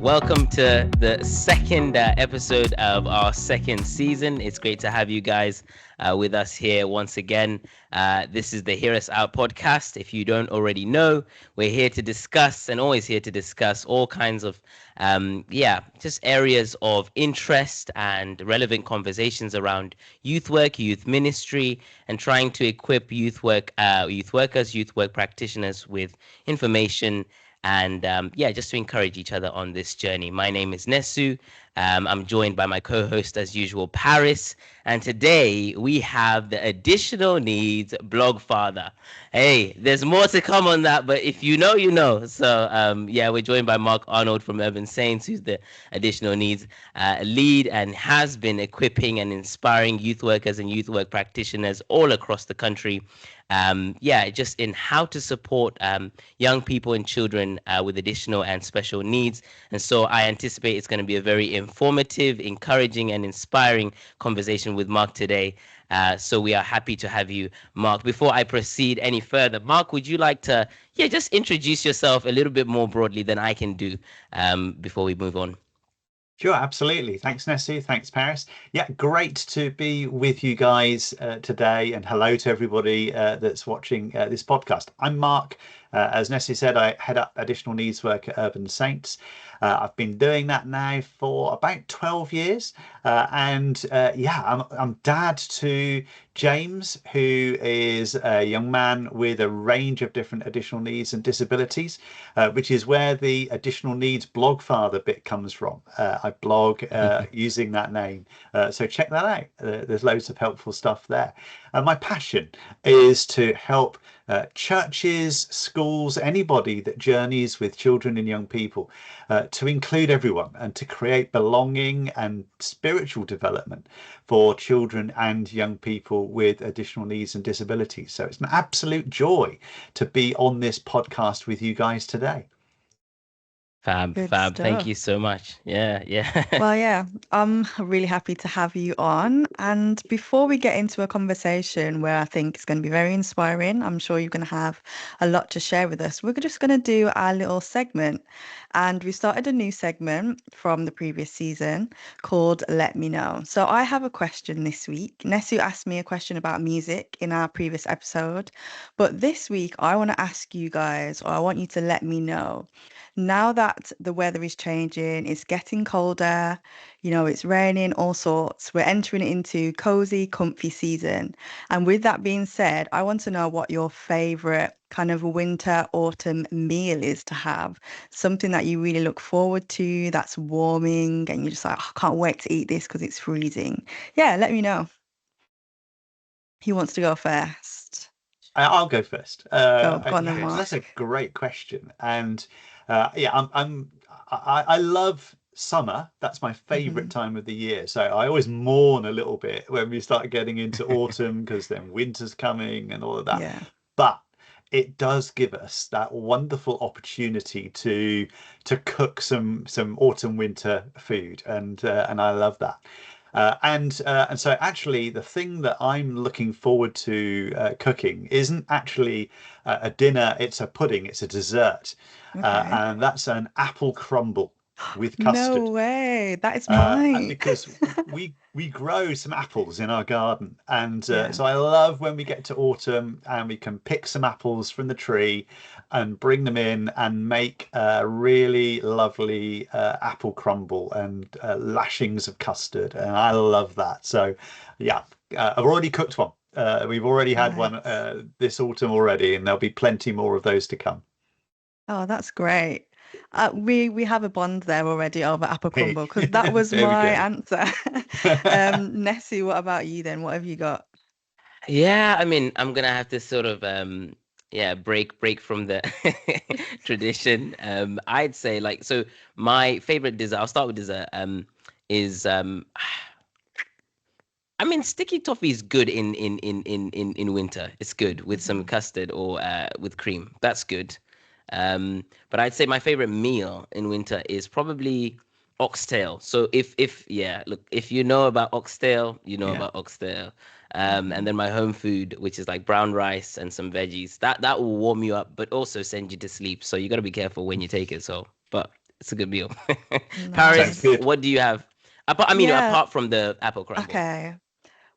Welcome to the second episode of our second season. It's great to have you guys with us here once again. This is the hearUSout podcast. If you don't already know, we're here to discuss and always here to discuss all kinds of, just areas of interest and relevant conversations around youth work, youth ministry, and trying to equip youth workers, youth work practitioners with information and just to encourage each other on this journey. My name is Nesu. I'm joined by my co-host, as usual, Paris. And today we have the additional needs blog father. Hey, there's more to come on that, but if you know, you know. So, we're joined by Mark Arnold from Urban Saints, who's the additional needs lead and has been equipping and inspiring youth workers and youth work practitioners all across the country. Just in how to support young people and children with additional and special needs. And so I anticipate it's going to be a very informative, encouraging, and inspiring conversation with Mark today. So we are happy to have you, Mark. Before I proceed any further, Mark, would you like to just introduce yourself a little bit more broadly than I can do before we move on? Sure, absolutely. Thanks, Nessie. Thanks, Paris. Yeah, great to be with you guys today. And hello to everybody that's watching this podcast. I'm Mark. As Nessie said, I head up additional needs work at Urban Saints. I've been doing that now for about 12 years. I'm dad to James, who is a young man with a range of different additional needs and disabilities, which is where the additional needs blog father bit comes from. I blog using that name. So check that out. There's loads of helpful stuff there. My passion is to help churches, schools, anybody that journeys with children and young people to include everyone and to create belonging and spiritual development for children and young people with additional needs and disabilities. So it's an absolute joy to be on this podcast with you guys today. Fab. Thank you so much. Yeah. Well, I'm really happy to have you on. And before we get into a conversation where I think it's going to be very inspiring, I'm sure you're going to have a lot to share with us. We're just going to do our little segment. And we started a new segment from the previous season called Let Me Know. So I have a question this week. Nesu asked me a question about music in our previous episode. But this week, I want to ask you guys, or I want you to let me know. Now that the weather is changing, it's getting colder, it's raining, all sorts. We're entering into cozy, comfy season. And with that being said, I want to know what your favorite kind of winter, autumn meal is to have. Something that you really look forward to, that's warming, and you're just like, oh, I can't wait to eat this because it's freezing. Yeah, let me know. Who wants to go first? I'll go first. Go on then, Mark. That's a great question. And I love summer. That's my favorite time of the year. So I always mourn a little bit when we start getting into autumn because then winter's coming and all of that. Yeah. But it does give us that wonderful opportunity to cook some autumn winter food, and I love that. And so actually the thing that I'm looking forward to cooking isn't actually a dinner, it's a pudding, it's a dessert. And that's an apple crumble with custard. No way, that is mine. Because we grow some apples in our garden, and so I love when we get to autumn and we can pick some apples from the tree and bring them in and make a really lovely apple crumble and lashings of custard, and I love that. So I've already cooked one. We've already had one this autumn already, and there'll be plenty more of those to come. Oh, that's great. We have a bond there already over apple crumble because that was my answer. Nessie, what about you then? What have you got? Yeah, I mean, I'm gonna have to sort of break from the tradition. I'd say so my favorite dessert, I'll start with dessert, is I mean, sticky toffee is good in winter. It's good with some custard or with cream. That's good. But I'd say my favorite meal in winter is probably oxtail. So if you know about oxtail, you know about oxtail. And then my home food, which is like brown rice and some veggies, that will warm you up, but also send you to sleep. So you got to be careful when you take it. So, but It's a good meal. Sounds Paris, Nice. good. what do you have? Apart, I mean, Yeah. apart from the apple crumble. Okay.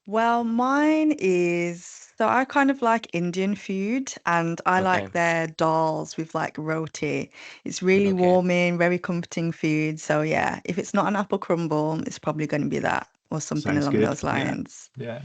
Well, mine is so I kind of like Indian food and I Okay. like their dals with like roti. It's really Okay. warming, very comforting food. So yeah, if it's not an apple crumble, it's probably going to be that or something Sounds along good. those Yeah. lines. Yeah.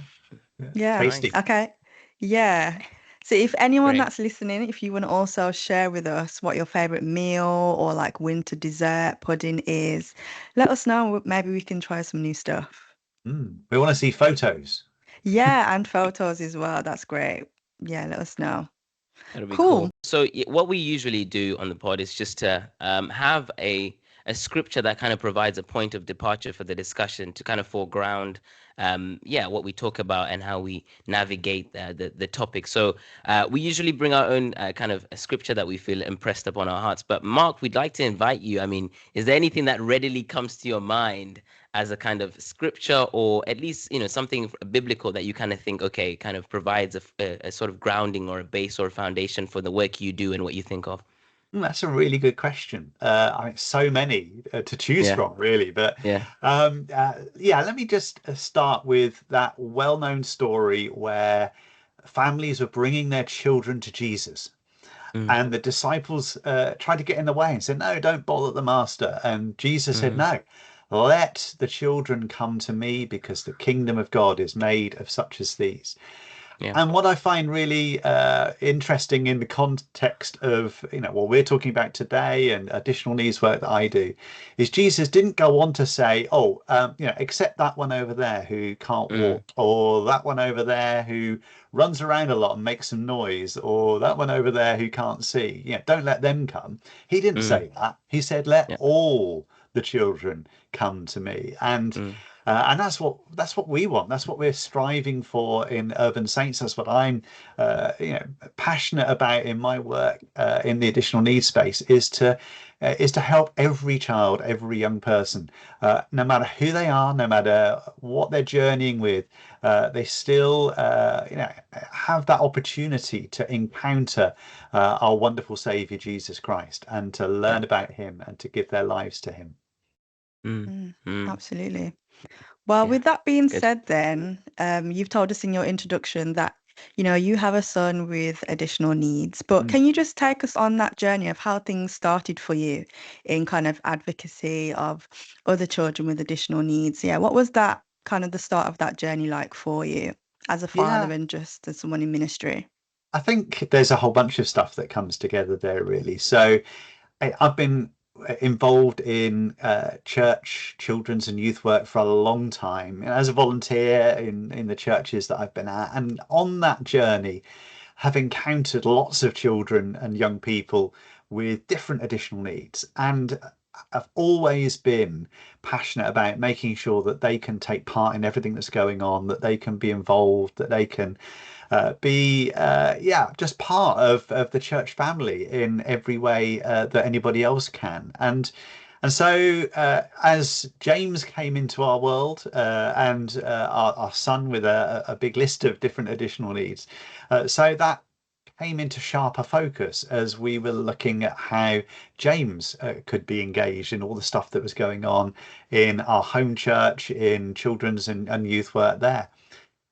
Yeah. Yeah. Tasty. Nice. Okay. Yeah. So if anyone Great. that's listening, if you want to also share with us what your favorite meal or like winter dessert pudding is, let us know. Maybe we can try some new stuff. We want to see photos. Yeah, and photos as well. That's great. Yeah, let us know. That'll be cool. Cool. So what we usually do on the pod is just to have a scripture that kind of provides a point of departure for the discussion to kind of foreground, yeah, what we talk about and how we navigate the topic. So we usually bring our own kind of a scripture that we feel impressed upon our hearts. But Mark, we'd like to invite you. I mean, is there anything that readily comes to your mind as a kind of scripture, or at least something biblical that you kind of think, okay, kind of provides a sort of grounding or a base or a foundation for the work you do and what you think of? That's a really good question. I mean, so many to choose Yeah. from, really. But Yeah. yeah, let me just start with that well-known story where families were bringing their children to Jesus. Mm, And the disciples tried to get in the way and said, "No, don't bother the master." And Jesus said, mm, "No, let the children come to me because the kingdom of God is made of such as these." yeah. And what I find really interesting in the context of what we're talking about today and additional needs work that I do is Jesus didn't go on to say, "Oh, except that one over there who can't Mm, walk, or that one over there who runs around a lot and makes some noise, or that one over there who can't see. Don't let them come." He didn't mm, say that. He said, "Let yeah. all the children come to me." Mm, And that's what we want. That's what we're striving for in Urban Saints. That's what I'm, passionate about in my work in the additional needs space is to help every child, every young person, no matter who they are, no matter what they're journeying with, they still, have that opportunity to encounter our wonderful Savior Jesus Christ and to yeah. learn about Him and to give their lives to Him. Mm, Mm, mm, absolutely. Well, yeah. with that being Good. said, then, you've told us in your introduction that, you have a son with additional needs, but Mm. can you just take us on that journey of how things started for you in kind of advocacy of other children with additional needs? Yeah, what was that kind of the start of that journey like for you as a father Yeah. and just as someone in ministry? I think there's a whole bunch of stuff that comes together there, really. So I've been involved in church, children's, and youth work for a long time as a volunteer in the churches that I've been at, and on that journey, have encountered lots of children and young people with different additional needs, and I've always been passionate about making sure that they can take part in everything that's going on, that they can be involved, that they can be just part of the church family in every way that anybody else can. And so as James came into our world and our son with a big list of different additional needs, so that came into sharper focus as we were looking at how James could be engaged in all the stuff that was going on in our home church, in children's and youth work there.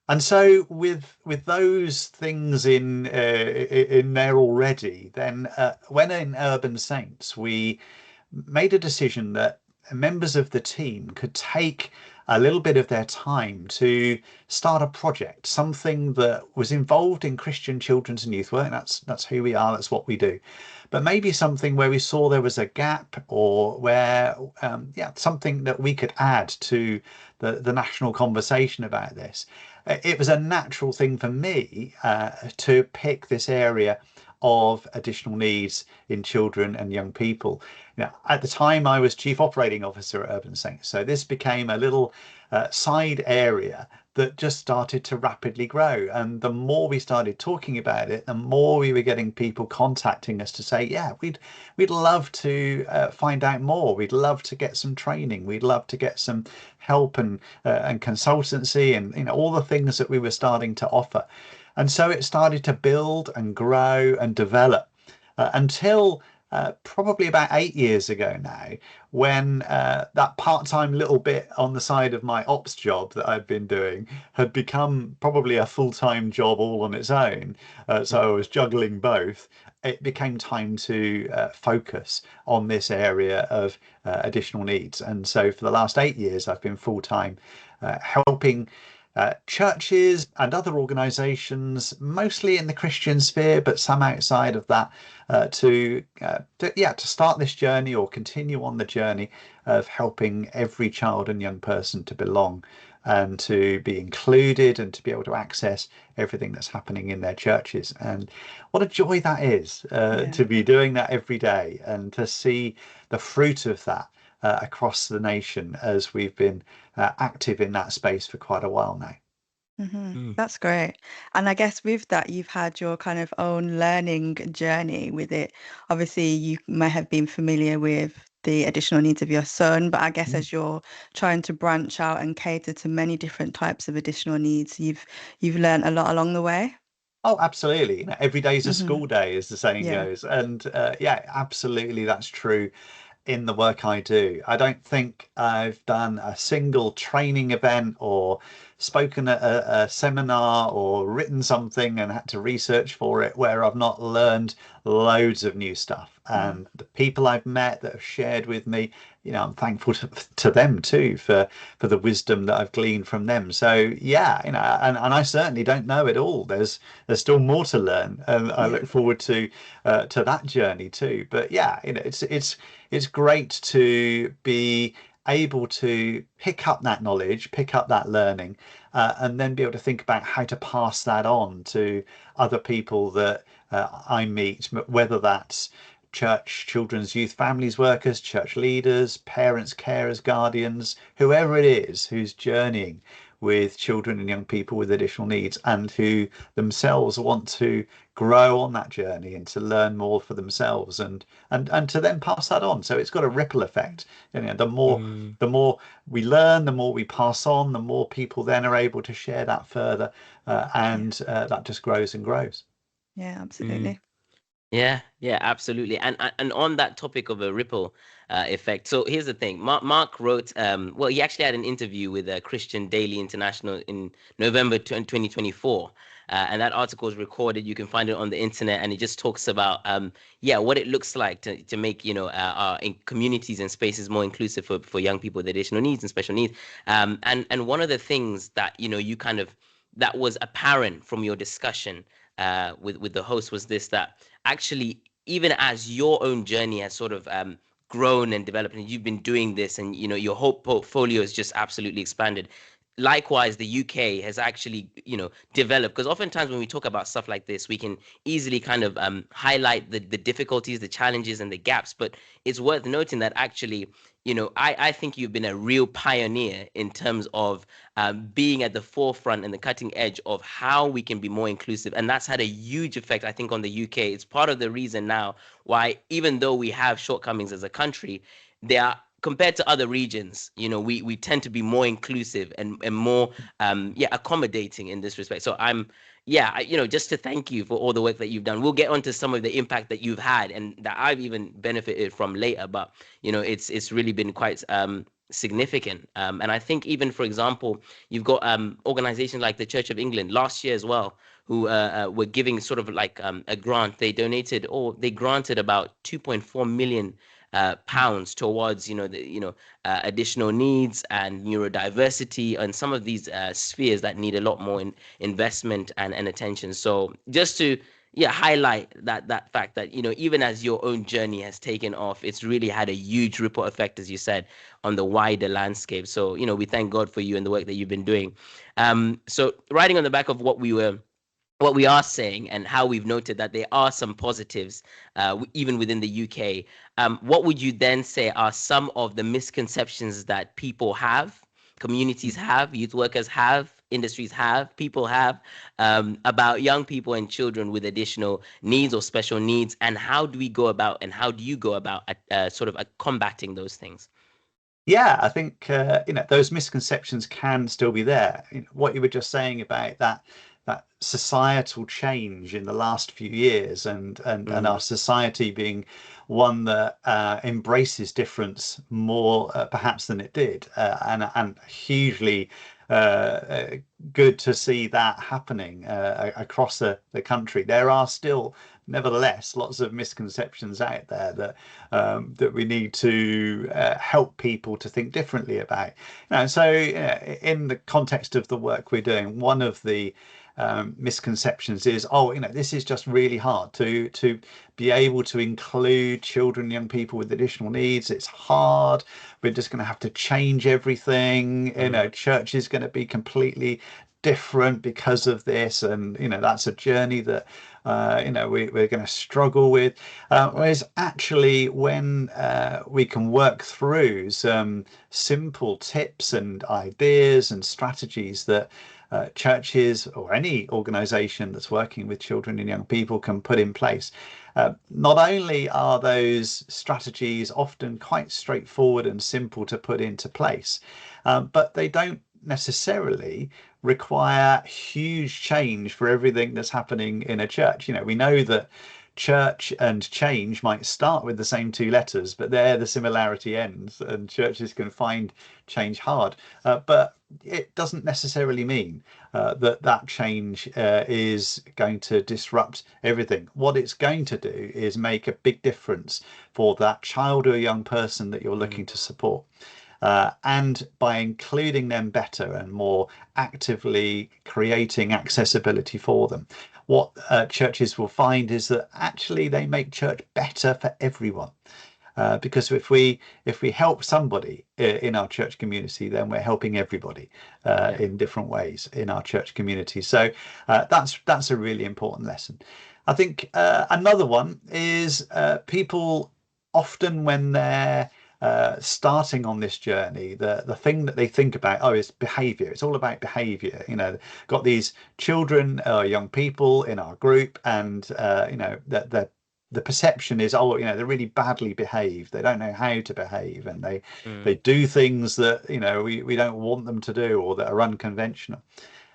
And so with those things in there already, then when in Urban Saints, we made a decision that members of the team could take a little bit of their time to start a project, something that was involved in Christian children's and youth work. That's who we are. That's what we do. But maybe something where we saw there was a gap, or where something that we could add to the national conversation about this. It was a natural thing for me to pick this area of additional needs in children and young people. At the time, I was Chief Operating Officer at Urban Saints, so this became a little side area that just started to rapidly grow. And the more we started talking about it, the more we were getting people contacting us to say, "Yeah, we'd love to find out more. We'd love to get some training. We'd love to get some help and consultancy and all the things that we were starting to offer." And so it started to build and grow and develop until probably about 8 years ago now, when that part-time little bit on the side of my ops job that I'd been doing had become probably a full-time job all on its own. So I was juggling both. It became time to focus on this area of additional needs. And so for the last 8 years, I've been full-time helping churches and other organizations, mostly in the Christian sphere, but some outside of that, to start this journey or continue on the journey of helping every child and young person to belong and to be included and to be able to access everything that's happening in their churches. And what a joy that is, to be doing that every day and to see the fruit of that across the nation as we've been active in that space for quite a while now. That's great. And I guess with that, you've had your kind of own learning journey with it. Obviously, you may have been familiar with the additional needs of your son, but I guess as you're trying to branch out and cater to many different types of additional needs, you've learned a lot along the way. Oh, absolutely. Every day's a school day, as the saying Yeah. goes. And yeah, absolutely, that's true in the work I do. I don't think I've done a single training event or spoken at a seminar or written something and had to research for it where I've not learned loads of new stuff. And the people I've met that have shared with me, I'm thankful to them too for the wisdom that I've gleaned from them. So yeah, and I certainly don't know it all. There's still more to learn, and I look forward to that journey too. But yeah, it's great to be able to pick up that knowledge, pick up that learning, and then be able to think about how to pass that on to other people that I meet, whether that's church, children's, youth, families workers, church leaders, parents, carers, guardians, whoever it is who's journeying with children and young people with additional needs and who themselves want to grow on that journey and to learn more for themselves and to then pass that on. So it's got a ripple effect. The more we learn, the more we pass on, the more people then are able to share that further, and that just grows and grows. Yeah, absolutely. Yeah, yeah, absolutely. And on that topic of a ripple effect. So here's the thing. Mark wrote, well, he actually had an interview with Christian Daily International in November 2024. And that article is recorded. You can find it on the internet, and it just talks about, yeah, what it looks like to make, our in communities and spaces more inclusive for young people with additional needs and special needs. And one of the things that, you kind of that was apparent from your discussion with the host was this, that actually, even as your own journey has sort of grown and developed, and you've been doing this, and your whole portfolio has just absolutely expanded. Likewise, the UK has actually, developed, because oftentimes when we talk about stuff like this, we can easily kind of highlight the difficulties, the challenges, and the gaps. But it's worth noting that actually, I think you've been a real pioneer in terms of being at the forefront and the cutting edge of how we can be more inclusive. And that's had a huge effect, I think, on the UK. It's part of the reason now why, even though we have shortcomings as a country, they are, compared to other regions, we tend to be more inclusive and more accommodating in this respect. So just to thank you for all the work that you've done. We'll get onto some of the impact that you've had and that I've even benefited from later, but it's really been quite significant. And I think, even for example, you've got organizations like the Church of England last year as well, who were giving sort of like a grant. They granted about 2.4 million pounds towards additional needs and neurodiversity and some of these spheres that need a lot more investment and attention. So just to highlight that fact that even as your own journey has taken off, it's really had a huge ripple effect, as you said, on the wider landscape. So we thank God for you and the work that you've been doing. So riding on the back of what we are saying and how we've noted that there are some positives, even within the UK, what would you then say are some of the misconceptions that people have, communities have, youth workers have, industries have, people have, about young people and children with additional needs or special needs, and how do you go about sort of combating those things? Yeah, I think those misconceptions can still be there. What you were just saying about that societal change in the last few years, and our society being one that embraces difference more perhaps than it did, and hugely good to see that happening across the country. There are still, nevertheless, lots of misconceptions out there that that we need to help people to think differently about. So in the context of the work we're doing, one of the misconceptions is, this is just really hard to be able to include children, young people with additional needs. It's hard. We're just going to have to change everything. Church is going to be completely different because of this, and that's a journey that we're going to struggle with. Whereas actually, when we can work through some simple tips and ideas and strategies that churches or any organization that's working with children and young people can put in place, not only are those strategies often quite straightforward and simple to put into place, but they don't necessarily require huge change for everything that's happening in a church. We know that church and change might start with the same two letters, but there the similarity ends, and churches can find change hard. But it doesn't necessarily mean that change is going to disrupt everything. What it's going to do is make a big difference for that child or young person that you're looking to support. And by including them better and more actively creating accessibility for them, what churches will find is that actually they make church better for everyone. Because if we help somebody in our church community, then we're helping everybody in different ways in our church community. So that's a really important lesson. I think another one is people often, when they're starting on this journey, the thing that they think about, is behavior. It's all about behavior. Got these children, young people in our group, and that the perception is, they're really badly behaved. They don't know how to behave, and they do things that we don't want them to do, or that are unconventional.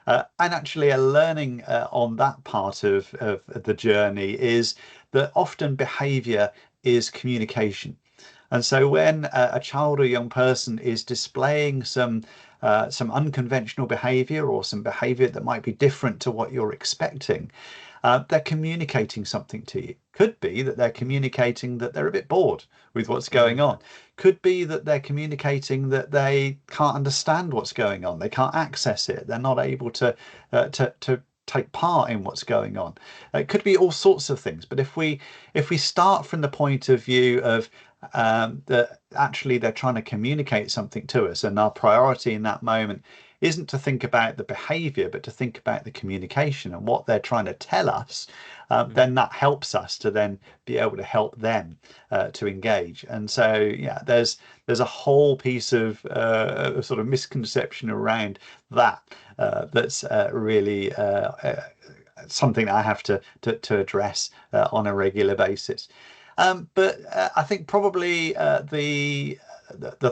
And actually, a learning on that part of the journey is that often behavior is communication. And so when a child or young person is displaying some unconventional behavior, or some behavior that might be different to what you're expecting, they're communicating something to you. Could be that they're communicating that they're a bit bored with what's going on. Could be that they're communicating that they can't understand what's going on. They can't access it. They're not able to take part in what's going on. It could be all sorts of things. But if we start from the point of view of that actually they're trying to communicate something to us, and our priority in that moment isn't to think about the behavior, but to think about the communication and what they're trying to tell us, then that helps us to then be able to help them to engage. And so there's a whole piece of sort of misconception around that that's really something that I have to address on a regular basis. But I think probably the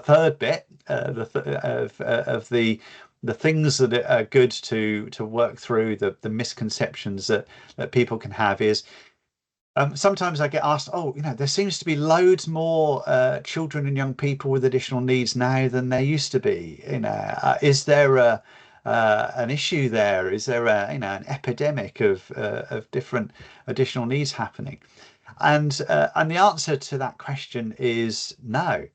third bit of the things that are good to work through, the misconceptions that people can have, is sometimes I get asked, there seems to be loads more children and young people with additional needs now than there used to be. Is there an issue there? Is there an epidemic of different additional needs happening? And the answer to that question is no.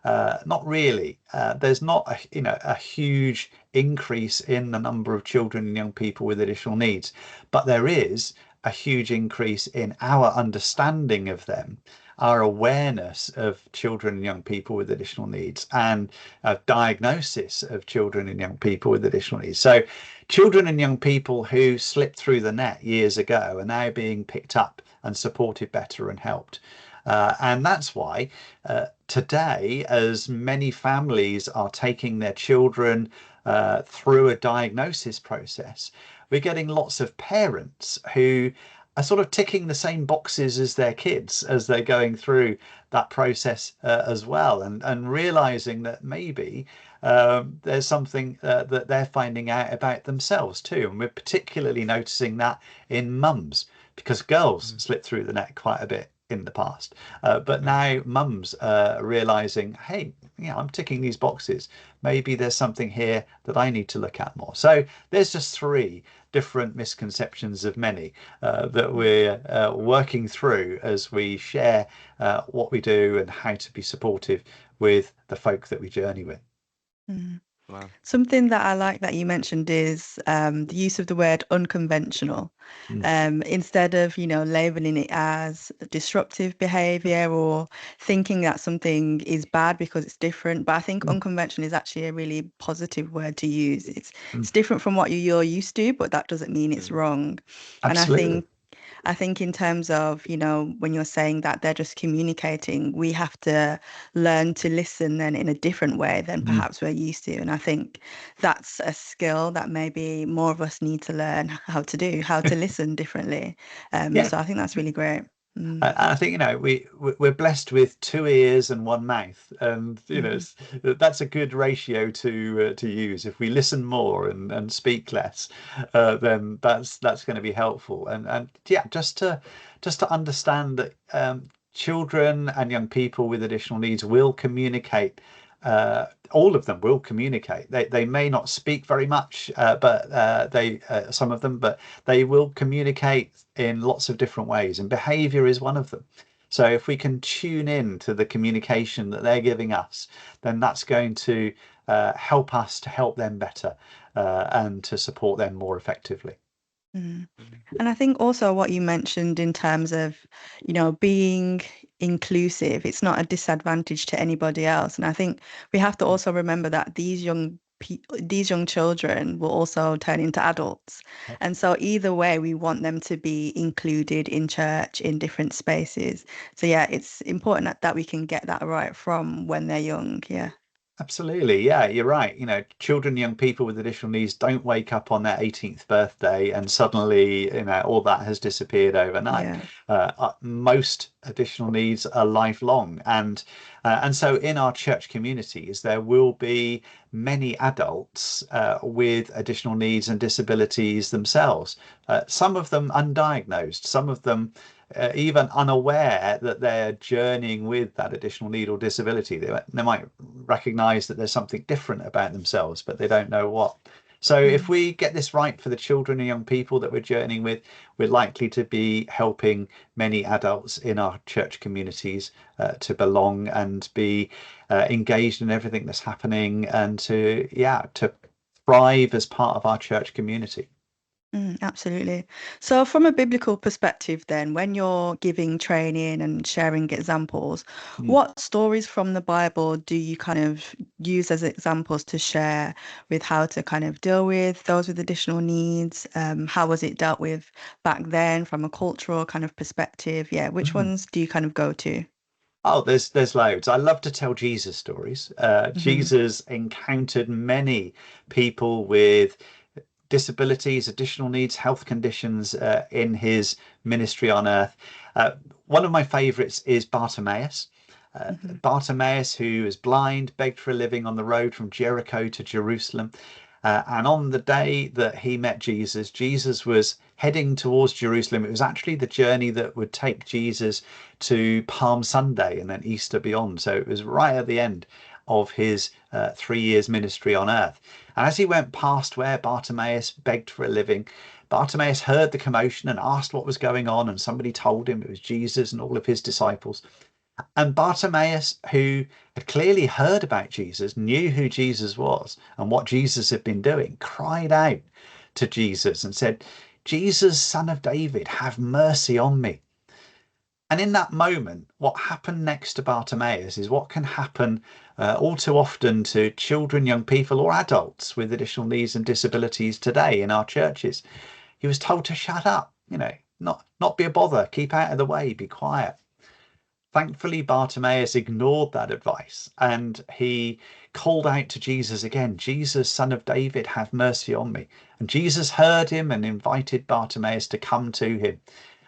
Not really. There's not a huge increase in the number of children and young people with additional needs, but there is a huge increase in our understanding of them, our awareness of children and young people with additional needs, and diagnosis of children and young people with additional needs. So children and young people who slipped through the net years ago are now being picked up and supported better and helped. And that's why today, as many families are taking their children through a diagnosis process, we're getting lots of parents who are sort of ticking the same boxes as their kids as they're going through that process as well, and realizing that maybe there's something that they're finding out about themselves too. And we're particularly noticing that in mums, because girls slip through the net quite a bit in the past. But now mums realizing, hey, I'm ticking these boxes. Maybe there's something here that I need to look at more. So there's just three different misconceptions of many that we're working through as we share what we do and how to be supportive with the folk that we journey with. Mm. Wow. Something that I like that you mentioned is the use of the word unconventional. Instead of, labeling it as disruptive behavior or thinking that something is bad because it's different. But I think Mm. unconventional is actually a really positive word to use. It's Mm. it's different from what you're used to, but that doesn't mean it's wrong. And Absolutely. I think in terms of, when you're saying that they're just communicating, we have to learn to listen then in a different way than Mm. perhaps we're used to. And I think that's a skill that maybe more of us need to learn how to do, how to listen differently. Yeah. So I think that's really great. Mm, I think we're blessed with two ears and one mouth, and mhm, that's a good ratio to use. If we listen more and speak less, then that's going to be helpful. And yeah, just to understand that children and young people with additional needs will communicate. All of them will communicate. They may not speak very much, but they some of them, but they will communicate in lots of different ways, and behavior is one of them. So if we can tune in to the communication that they're giving us, then that's going to help us to help them better and to support them more effectively. mm. And I think also what you mentioned in terms of, being inclusive, it's not a disadvantage to anybody else. And I think we have to also remember that these young children will also turn into adults. And so either way, we want them to be included in church, in different spaces. So yeah, it's important that we can get that right from when they're young. Yeah. Absolutely. Yeah, you're right. Children, young people with additional needs don't wake up on their 18th birthday and suddenly, all that has disappeared overnight. Yeah. Most additional needs are lifelong. And so in our church communities, there will be many adults with additional needs and disabilities themselves. Some of them undiagnosed, some of them even unaware that they're journeying with that additional need or disability. They might recognize that there's something different about themselves, but they don't know what. So if Mm. we get this right for the children and young people that we're journeying with, we're likely to be helping many adults in our church communities to belong and be engaged in everything that's happening, and to thrive as part of our church community. Absolutely. So, from a biblical perspective, then, when you're giving training and sharing examples, Mm. what stories from the Bible do you kind of use as examples to share with how to kind of deal with those with additional needs? How was it dealt with back then from a cultural kind of perspective? Yeah, which Mm. ones do you kind of go to? Oh, there's loads. I love to tell Jesus stories. Hmm. Jesus encountered many people with disabilities, additional needs, health conditions in his ministry on earth. Uh, One of my favorites is Bartimaeus. Hmm. Bartimaeus, who is blind, begged for a living on the road from Jericho to Jerusalem. And on the day that he met Jesus, Jesus was heading towards Jerusalem. It was actually the journey that would take Jesus to Palm Sunday and then Easter beyond. So it was right at the end of his 3 years ministry on earth. And as he went past where Bartimaeus begged for a living, Bartimaeus heard the commotion and asked what was going on. And somebody told him it was Jesus and all of his disciples. And Bartimaeus, who had clearly heard about Jesus, knew who Jesus was and what Jesus had been doing, cried out to Jesus and said, "Jesus, Son of David, have mercy on me." And in that moment, what happened next to Bartimaeus is what can happen all too often to children, young people, or adults with additional needs and disabilities today in our churches. He was told to shut up, not be a bother, keep out of the way, be quiet. Thankfully, Bartimaeus ignored that advice and he called out to Jesus again, "Jesus, Son of David, have mercy on me." And Jesus heard him and invited Bartimaeus to come to him.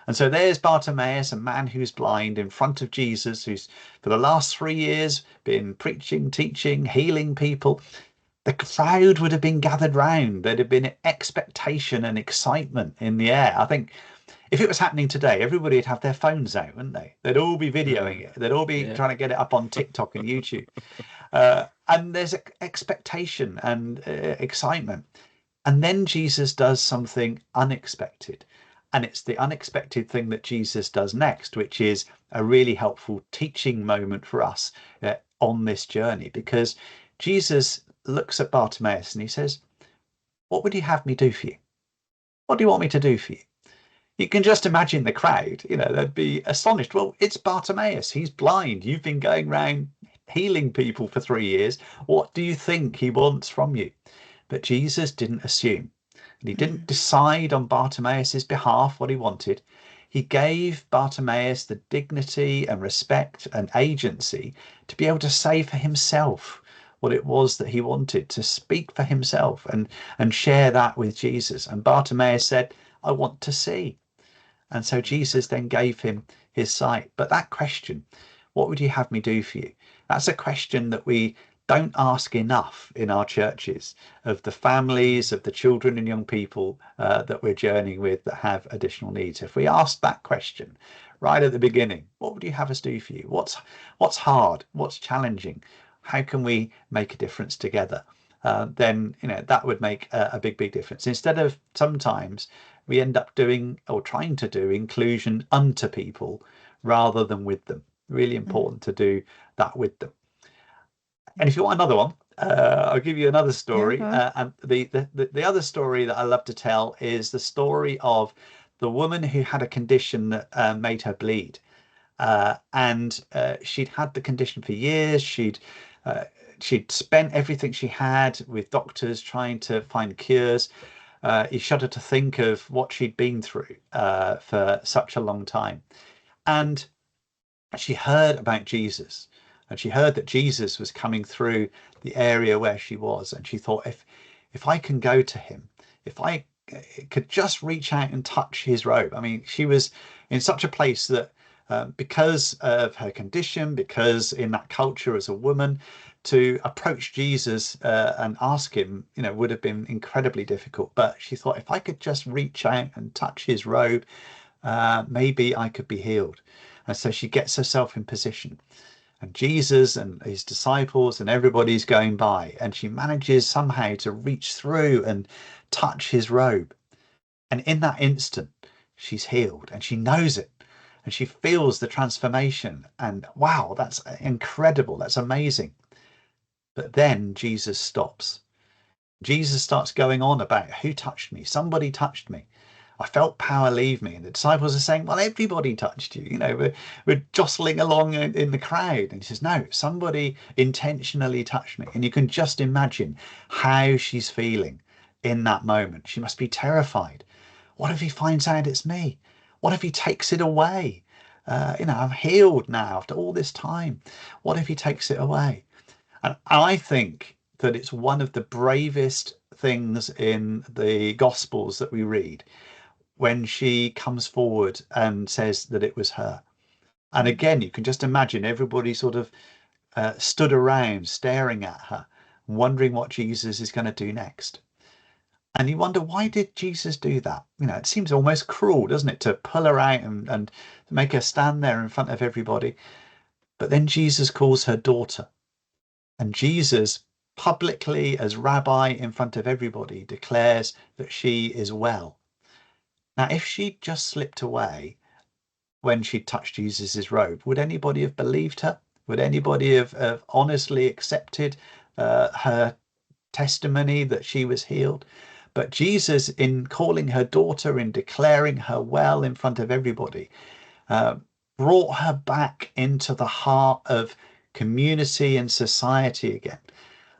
And so there's Bartimaeus, a man who's blind, in front of Jesus, who's for the last 3 years been preaching, teaching, healing people. The crowd would have been gathered round. There'd have been expectation and excitement in the air. I think if it was happening today, everybody would have their phones out, wouldn't they? They'd all be videoing it. They'd all be trying to get it up on TikTok and YouTube. And there's expectation and excitement. And then Jesus does something unexpected. And it's the unexpected thing that Jesus does next, which is a really helpful teaching moment for us on this journey, because Jesus looks at Bartimaeus and he says, "What would you have me do for you? What do you want me to do for you?" You can just imagine the crowd, they'd be astonished. Well, it's Bartimaeus. He's blind. You've been going around healing people for 3 years. What do you think he wants from you? But Jesus didn't assume. And he didn't decide on Bartimaeus's behalf what he wanted. He gave Bartimaeus the dignity and respect and agency to be able to say for himself what it was that he wanted, to speak for himself and share that with Jesus. And Bartimaeus said, "I want to see." And so Jesus then gave him his sight. But that question, "What would you have me do for you?" That's a question that we don't ask enough in our churches, of the families, of the children and young people that we're journeying with that have additional needs. If we ask that question right at the beginning, what would you have us do for you? What's hard? What's challenging? How can we make a difference together? Then that would make a big difference. Instead of sometimes we end up doing or trying to do inclusion unto people rather than with them. Really important to do that with them. And if you want another one, I'll give you another story. And the other story that I love to tell is the story of the woman who had a condition that made her bleed. And she'd had the condition for years. She'd spent everything she had with doctors trying to find cures. You shudder to think of what she'd been through for such a long time. And she heard about Jesus, and she heard that Jesus was coming through the area where she was. And she thought, if I can go to him, if I could just reach out and touch his robe. I mean, she was in such a place that because of her condition, because in that culture as a woman, to approach Jesus and ask him, would have been incredibly difficult. But she thought, if I could just reach out and touch his robe, maybe I could be healed. And so she gets herself in position. And Jesus and his disciples and everybody's going by, and she manages somehow to reach through and touch his robe. And in that instant, she's healed, and she knows it. And she feels the transformation. And wow, that's incredible. That's amazing. But then Jesus stops. Jesus starts going on about who touched me. Somebody touched me. I felt power leave me. And the disciples are saying, well, everybody touched you. We're jostling along in the crowd. And he says, no, somebody intentionally touched me. And you can just imagine how she's feeling in that moment. She must be terrified. What if he finds out it's me? What if he takes it away? I'm healed now after all this time. What if he takes it away? And I think that it's one of the bravest things in the Gospels that we read, when she comes forward and says that it was her. And again, you can just imagine everybody sort of stood around staring at her, wondering what Jesus is going to do next. And you wonder, why did Jesus do that? It seems almost cruel, doesn't it, to pull her out and make her stand there in front of everybody. But then Jesus calls her daughter. And Jesus publicly, as rabbi in front of everybody, declares that she is well. Now, if she'd just slipped away when she touched Jesus's robe, would anybody have believed her? Would anybody have honestly accepted her testimony that she was healed? But Jesus, in calling her daughter, in declaring her well in front of everybody, brought her back into the heart of community and society again.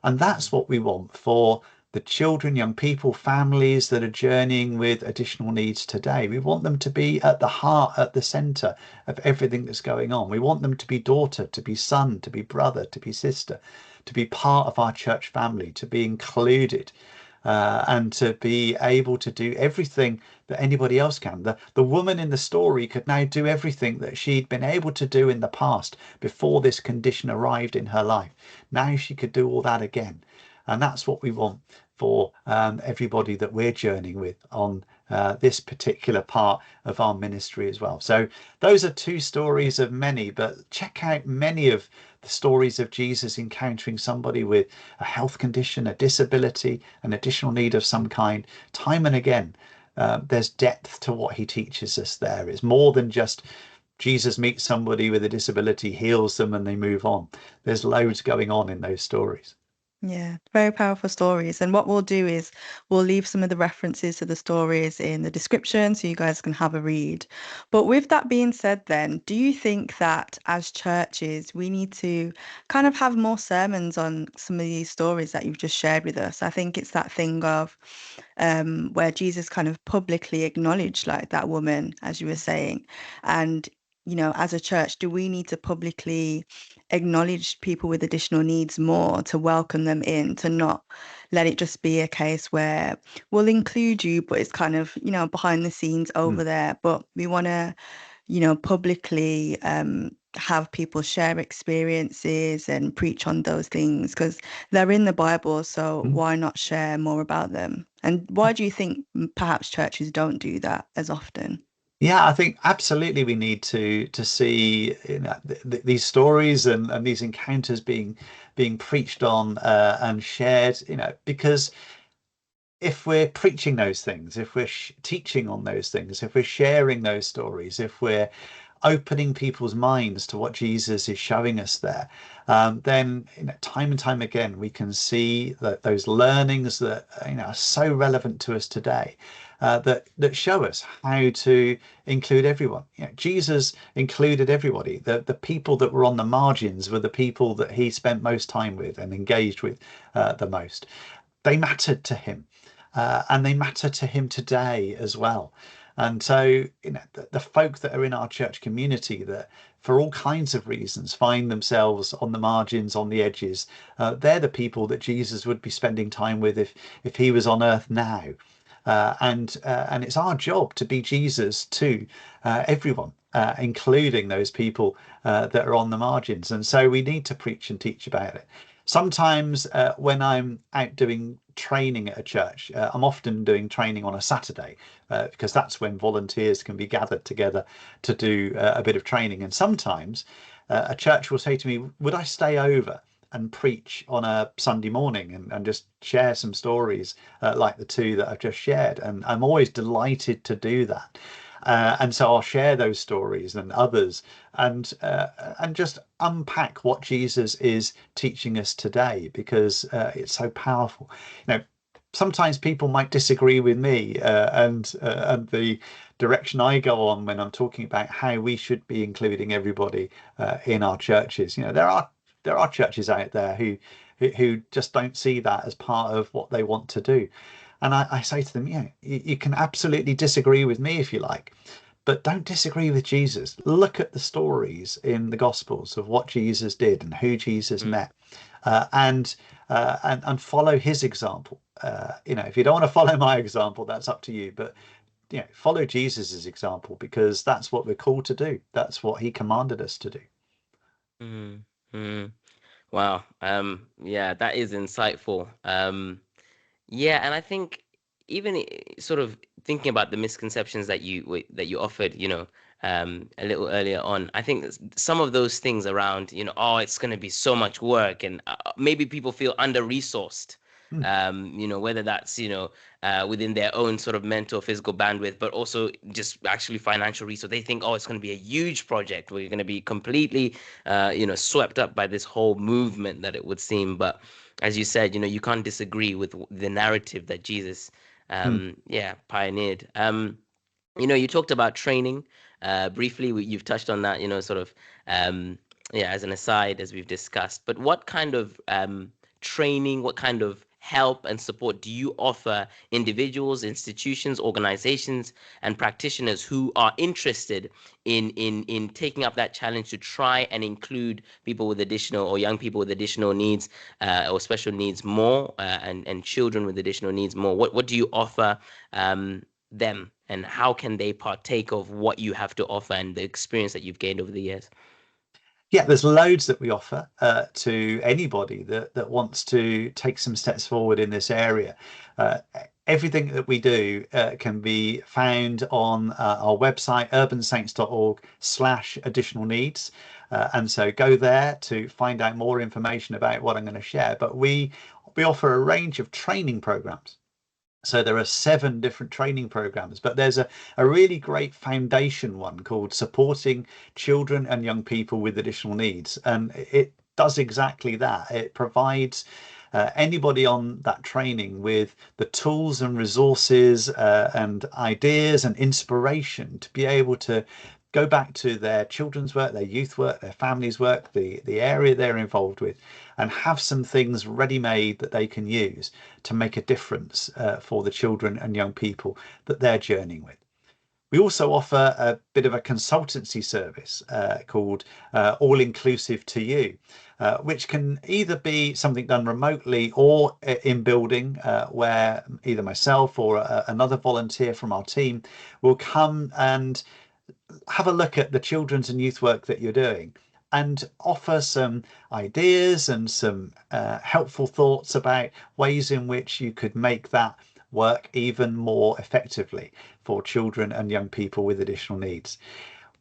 And that's what we want for the children, young people, families that are journeying with additional needs today. We want them to be at the heart, at the center of everything that's going on. We want them to be daughter, to be son, to be brother, to be sister, to be part of our church family, to be included. and to be able to do everything that anybody else can. The woman in the story could now do everything that she'd been able to do in the past before this condition arrived in her life. Now she could do all that again. And that's what we want for everybody that we're journeying with on this particular part of our ministry as well. So those are two stories of many, but check out many of the stories of Jesus encountering somebody with a health condition, a disability, an additional need of some kind, time and again. There's depth to what he teaches us there. It's more than just Jesus meets somebody with a disability, heals them, and they move on. There's loads going on in those stories. Yeah, very powerful stories. And what we'll do is we'll leave some of the references to the stories in the description so you guys can have a read. But with that being said, then, do you think that as churches, we need to kind of have more sermons on some of these stories that you've just shared with us? I think it's that thing of where Jesus kind of publicly acknowledged like that woman, as you were saying. And, as a church, do we need to publicly acknowledge people with additional needs more, to welcome them in, to not let it just be a case where we'll include you, but it's kind of, behind the scenes over there. But we want to, publicly have people share experiences and preach on those things because they're in the Bible. So Mm. why not share more about them? And why do you think perhaps churches don't do that as often? Yeah, I think absolutely we need to see, these stories and these encounters being preached on and shared, because if we're preaching those things, if we're teaching on those things, if we're sharing those stories, if we're opening people's minds to what Jesus is showing us there, then time and time again we can see that those learnings that are so relevant to us today, that show us how to include everyone. Jesus included everybody. The people that were on the margins were the people that he spent most time with and engaged with the most. They mattered to him, and they matter to him today as well. And so, the folk that are in our church community that, for all kinds of reasons, find themselves on the margins, on the edges, they're the people that Jesus would be spending time with if he was on earth now. And it's our job to be Jesus to everyone, including those people that are on the margins. And so we need to preach and teach about it. Sometimes when I'm out doing training at a church, I'm often doing training on a Saturday because that's when volunteers can be gathered together to do a bit of training. And sometimes a church will say to me, would I stay over and preach on a Sunday morning and just share some stories like the two that I've just shared? And I'm always delighted to do that. And so I'll share those stories and others, and just unpack what Jesus is teaching us today, because it's so powerful. Sometimes people might disagree with me and the direction I go on when I'm talking about how we should be including everybody in our churches. There are churches out there who just don't see that as part of what they want to do. And I say to them, you can absolutely disagree with me if you like, but don't disagree with Jesus. Look at the stories in the Gospels of what Jesus did and who Jesus met, and follow his example. If you don't want to follow my example, that's up to you. But follow Jesus's example, because that's what we're called to do. That's what he commanded us to do. Mm-hmm. Wow. Yeah, that is insightful. Yeah, and I think even sort of thinking about the misconceptions that you offered, a little earlier on, I think some of those things around, oh, it's going to be so much work, and maybe people feel under-resourced, Mm. whether that's, within their own sort of mental, physical bandwidth, but also just actually financial resource. They think, oh, it's going to be a huge project. We're going to be completely, swept up by this whole movement, that it would seem. But as you said, you can't disagree with the narrative that Jesus, Mm. pioneered. You talked about training briefly. You've touched on that, sort of, as an aside, as we've discussed. But what kind of training, what kind of help and support do you offer individuals, institutions, organizations, and practitioners who are interested in taking up that challenge to try and include people with additional, or young people with additional needs, or special needs more, and children with additional needs more? What do you offer them, and how can they partake of what you have to offer and the experience that you've gained over the years? Yeah, there's loads that we offer to anybody that wants to take some steps forward in this area. Everything that we do can be found on our website, urbansaints.org/additional needs. And so go there to find out more information about what I'm going to share. But we offer a range of training programs. So there are 7 different training programs, but there's a really great foundation one called Supporting Children and Young People with Additional Needs. And it does exactly that. It provides anybody on that training with the tools and resources and ideas and inspiration to be able to go back to their children's work, their youth work, their families' work, the area they're involved with, and have some things ready-made that they can use to make a difference for the children and young people that they're journeying with. We also offer a bit of a consultancy service called All Inclusive to You, which can either be something done remotely or in building, where either myself or another volunteer from our team will come and have a look at the children's and youth work that you're doing and offer some ideas and some helpful thoughts about ways in which you could make that work even more effectively for children and young people with additional needs.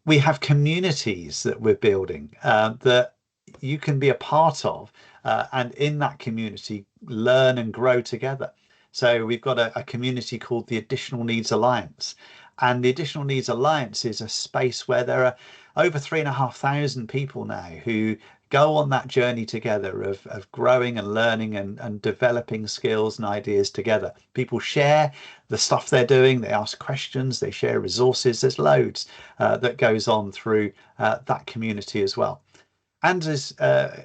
We have communities that we're building that you can be a part of, and in that community learn and grow together. So we've got a community called the Additional Needs Alliance, and the Additional Needs Alliance is a space where there are over 3,500 people now who go on that journey together of growing and learning and developing skills and ideas together. People share the stuff they're doing, they ask questions, they share resources. There's loads that goes on through that community as well. And as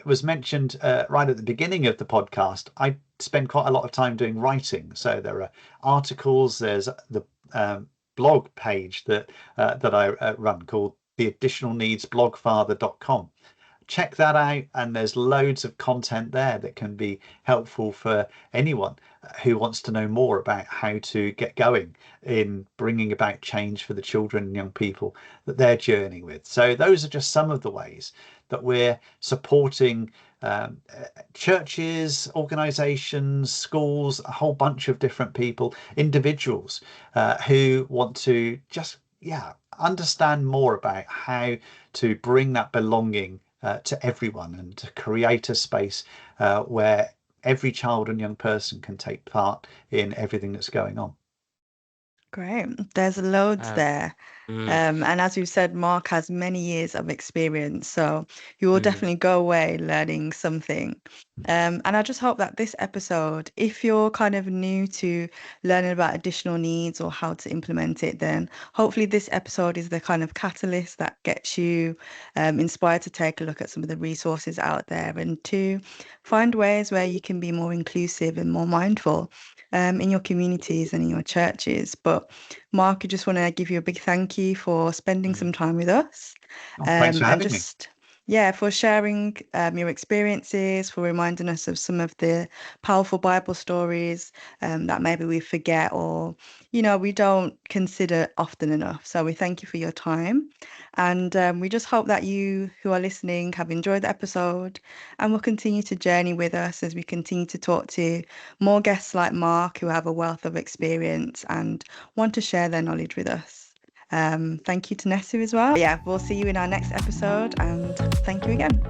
was mentioned right at the beginning of the podcast, I spend quite a lot of time doing writing. So there are articles, there's the blog page that I run called the additionalneedsblogfather.com. Check that out, and there's loads of content there that can be helpful for anyone who wants to know more about how to get going in bringing about change for the children and young people that they're journeying with. So those are just some of the ways that we're supporting churches, organizations, schools, a whole bunch of different people, individuals who want to just understand more about how to bring that belonging to everyone and to create a space where every child and young person can take part in everything that's going on. Great. There's loads there. And as you said, Mark has many years of experience, so you will definitely go away learning something. And I just hope that this episode, if you're kind of new to learning about additional needs or how to implement it, then hopefully this episode is the kind of catalyst that gets you inspired to take a look at some of the resources out there and to find ways where you can be more inclusive and more mindful in your communities and in your churches. But Mark, I just want to give you a big thank you for spending some time with us. Thanks for having me. Yeah, for sharing your experiences, for reminding us of some of the powerful Bible stories that maybe we forget or, we don't consider often enough. So we thank you for your time. And we just hope that you who are listening have enjoyed the episode and will continue to journey with us as we continue to talk to more guests like Mark who have a wealth of experience and want to share their knowledge with us. Thank you to Nessu as well. Yeah, we'll see you in our next episode, and thank you again.